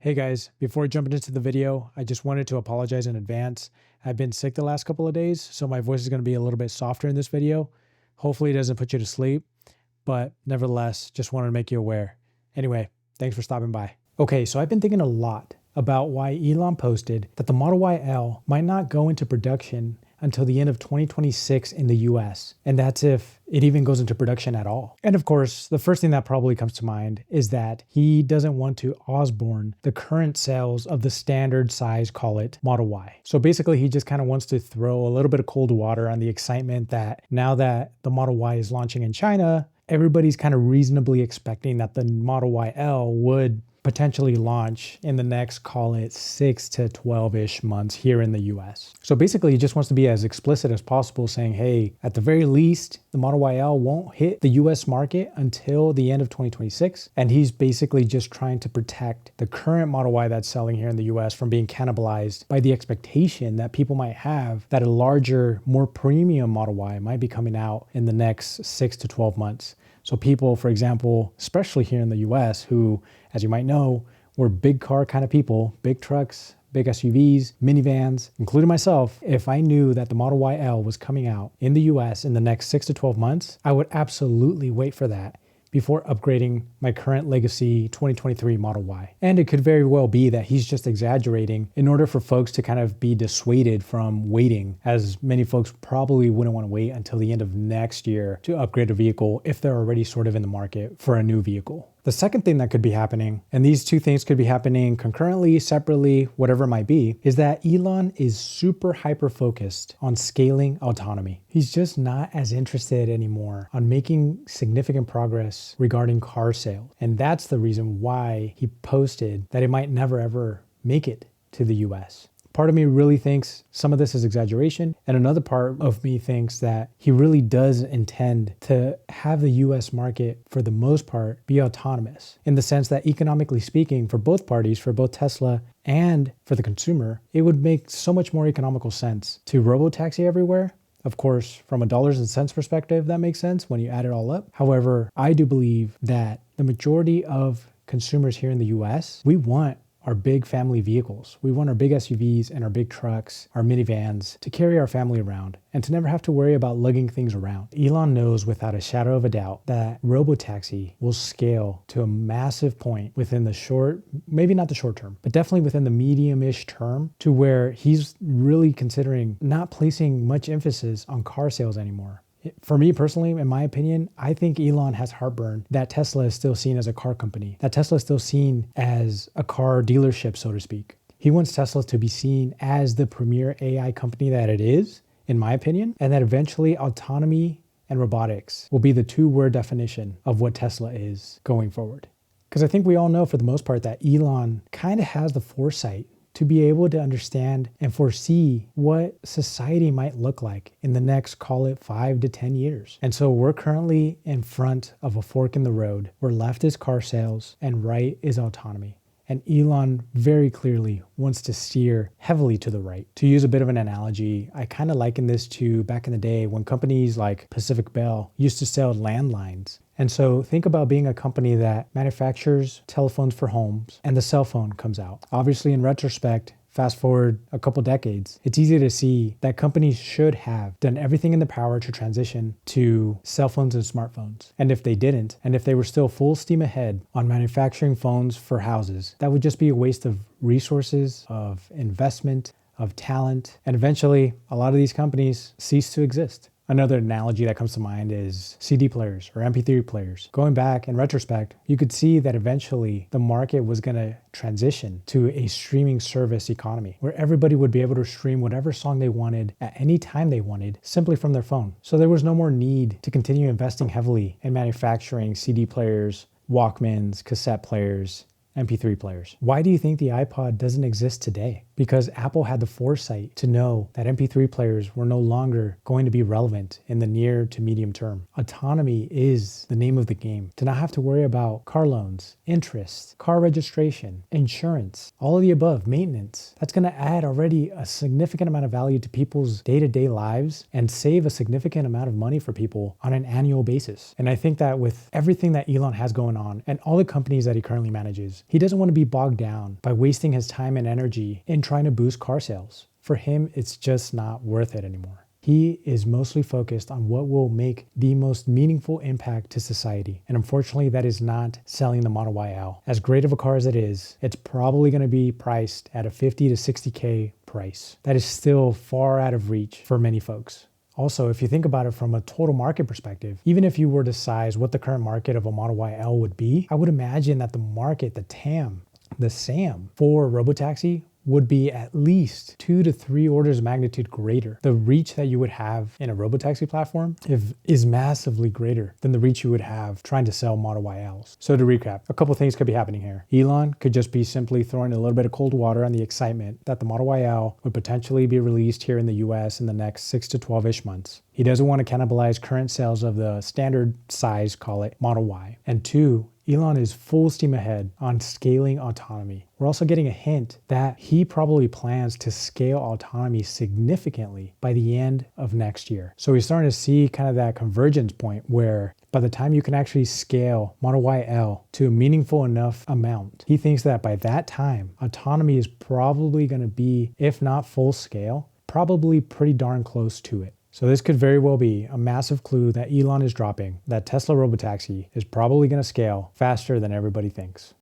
Hey guys, before jumping into the video, I just wanted to apologize in advance. I've been sick the last couple of days, so my voice is going to be a little bit softer in this video. Hopefully it doesn't put you to sleep, but nevertheless, just wanted to make you aware. Anyway, thanks for stopping by. Okay, so I've been thinking a lot about why Elon posted that the Model Y L might not go into production until the end of 2026 in the US, and that's if it even goes into production at all. And of course, the first thing that probably comes to mind is that he doesn't want to Osborne the current sales of the standard size, call it Model Y. So basically, he just kind of wants to throw a little bit of cold water on the excitement that now that the Model Y is launching in China, everybody's kind of reasonably expecting that the Model Y L would potentially launch in the next, call it 6 to 12-ish months here in the US. So basically, he just wants to be as explicit as possible, saying, hey, at the very least, the Model Y L won't hit the US market until the end of 2026. And he's basically just trying to protect the current Model Y that's selling here in the US from being cannibalized by the expectation that people might have that a larger, more premium Model Y might be coming out in the next 6 to 12 months. So people, for example, especially here in the US, who, as you might know, were big car kind of people, big trucks, big SUVs, minivans, including myself, if I knew that the Model Y L was coming out in the US in the next 6 to 12 months, I would absolutely wait for that before upgrading my current legacy 2023 Model Y. And it could very well be that he's just exaggerating in order for folks to kind of be dissuaded from waiting, as many folks probably wouldn't want to wait until the end of next year to upgrade a vehicle if they're already sort of in the market for a new vehicle. The second thing that could be happening, and these two things could be happening concurrently, separately, whatever it might be, is that Elon is super hyper focused on scaling autonomy. He's just not as interested anymore on making significant progress regarding car sales. And that's the reason why he posted that it might never ever make it to the US. Part of me really thinks some of this is exaggeration, and another part of me thinks that he really does intend to have the US market, for the most part, be autonomous, in the sense that economically speaking, for both parties, for both Tesla and for the consumer, it would make so much more economical sense to robotaxi everywhere. Of course, from a dollars and cents perspective, that makes sense when you add it all up. However, I do believe that the majority of consumers here in the US, we want our big family vehicles. We want our big SUVs and our big trucks, our minivans, to carry our family around and to never have to worry about lugging things around. Elon knows without a shadow of a doubt that robotaxi will scale to a massive point within the short, maybe not the short term, but definitely within the medium-ish term, to where he's really considering not placing much emphasis on car sales anymore. For me personally, in my opinion, I think Elon has heartburn that Tesla is still seen as a car company, that Tesla is still seen as a car dealership, so to speak. He wants Tesla to be seen as the premier AI company that it is, in my opinion, and that eventually autonomy and robotics will be the two-word definition of what Tesla is going forward. Because I think we all know, for the most part, that Elon kind of has the foresight to be able to understand and foresee what society might look like in the next, call it 5 to 10 years. And so we're currently in front of a fork in the road where left is car sales and right is autonomy. And Elon very clearly wants to steer heavily to the right. To use a bit of an analogy, I kind of liken this to back in the day when companies like Pacific Bell used to sell landlines. And so think about being a company that manufactures telephones for homes and the cell phone comes out. Obviously, in retrospect, fast forward a couple decades, it's easy to see that companies should have done everything in their power to transition to cell phones and smartphones. And if they didn't, and if they were still full steam ahead on manufacturing phones for houses, that would just be a waste of resources, of investment, of talent. And eventually, a lot of these companies cease to exist. Another analogy that comes to mind is CD players or MP3 players. Going back in retrospect, you could see that eventually the market was going to transition to a streaming service economy where everybody would be able to stream whatever song they wanted at any time they wanted simply from their phone. So there was no more need to continue investing heavily in manufacturing CD players, Walkmans, cassette players, MP3 players. Why do you think the iPod doesn't exist today? Because Apple had the foresight to know that MP3 players were no longer going to be relevant in the near to medium term. Autonomy is the name of the game. To not have to worry about car loans, interest, car registration, insurance, all of the above, maintenance. That's going to add already a significant amount of value to people's day-to-day lives and save a significant amount of money for people on an annual basis. And I think that with everything that Elon has going on and all the companies that he currently manages, because he doesn't want to be bogged down by wasting his time and energy in trying to boost car sales. For him, it's just not worth it anymore. He is mostly focused on what will make the most meaningful impact to society. And unfortunately, that is not selling the Model YL. As great of a car as it is, it's probably going to be priced at a 50 to 60K price. That is still far out of reach for many folks. Also, if you think about it from a total market perspective, even if you were to size what the current market of a Model YL would be, I would imagine that the market, the TAM, the SAM for Robotaxi would be at least 2 to 3 orders of magnitude greater. The reach that you would have in a Robotaxi platform is massively greater than the reach you would have trying to sell Model YLs. So to recap, a couple things could be happening here. Elon could just be simply throwing a little bit of cold water on the excitement that the Model YL would potentially be released here in the US in the next 6 to 12-ish months. He doesn't want to cannibalize current sales of the standard size, call it Model Y. And 2, Elon is full steam ahead on scaling autonomy. We're also getting a hint that he probably plans to scale autonomy significantly by the end of next year. So we're starting to see kind of that convergence point where by the time you can actually scale Model YL to a meaningful enough amount, he thinks that by that time, autonomy is probably going to be, if not full scale, probably pretty darn close to it. So this could very well be a massive clue that Elon is dropping, that Tesla Robotaxi is probably going to scale faster than everybody thinks.